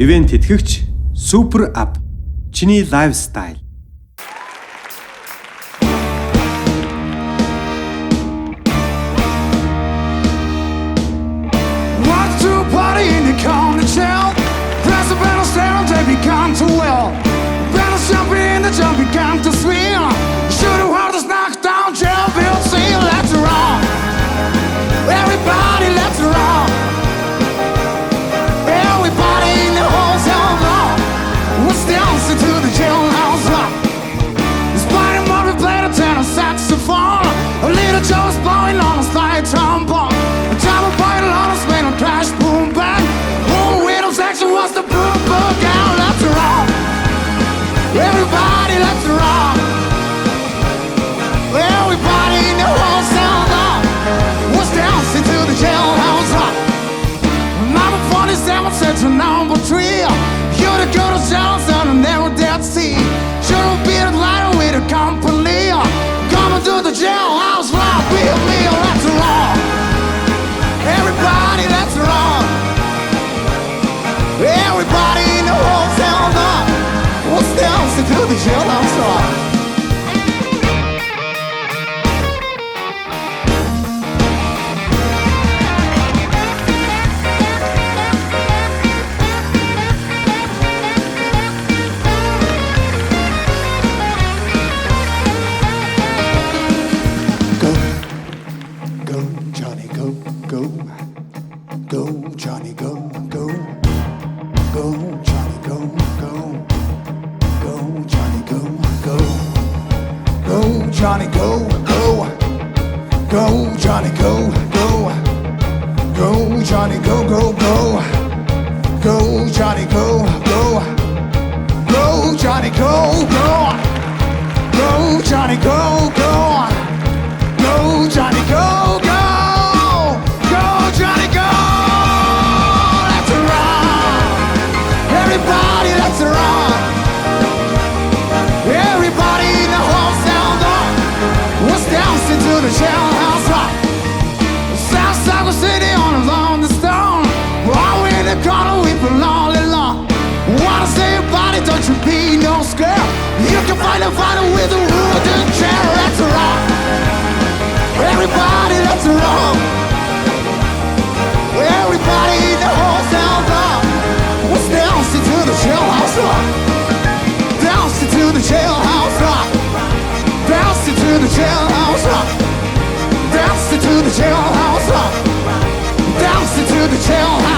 Ивент тэтгэгч Super App. Чиний лайфстайл. Want to party in the corner town? Press the pedal down, they become too well. Pedal jumping in the jump began to swing. Shoot the hardest knock down, jump, we'll see. Let's rock. Everybody, let's rock. Everybody in the whole town rock. What's dancing to the jailhouse rock? The Spider Murray played a tenor saxophone. A little Joe's blowing on a slide trombone. A time of vital on a spin on crash boom bang. Oh, rhythm section was the boom boom down. Let's rock. Everybody, let's rock. Everybody in the whole town rock. What's dancing to the jailhouse rock? Number 47 said to number 3. You're the good of sounds on a narrow dead sea. Should've been a lighter with a company. Coming to the jailhouse rock with me, let's rock. Everybody, let's rock. Everybody in the whole town rock. What's dancing to the jailhouse rock? Go, Johnny, go, go. Go, Johnny, go, go. Go, Johnny, go, go. Go, Johnny, go, go. Go, Johnny, go, go. Go, Johnny, go, go. Go, Johnny, go, go, go. Go, Johnny, go, go. Go, Johnny, go, go. Go, Johnny, go, go. Go, Johnny, go, go. Go, Johnny, go. Let's rock. Everybody, let's rock. Everybody in the whole sound rock. What's dancing to the jailhouse rock? South Cycle City on a London stone. While we're in the corner, we belong along. Wanna say about it, don't you be no scared. You can find a fighter with a wooden chair. Let's rock. Everybody, let's rock. Everybody in the whole town rock. What's dancing to the jailhouse rock? Dancing to the jailhouse rock. Dancing to the jailhouse rock. Dancing to the jailhouse rock. Dancing to the jailhouse.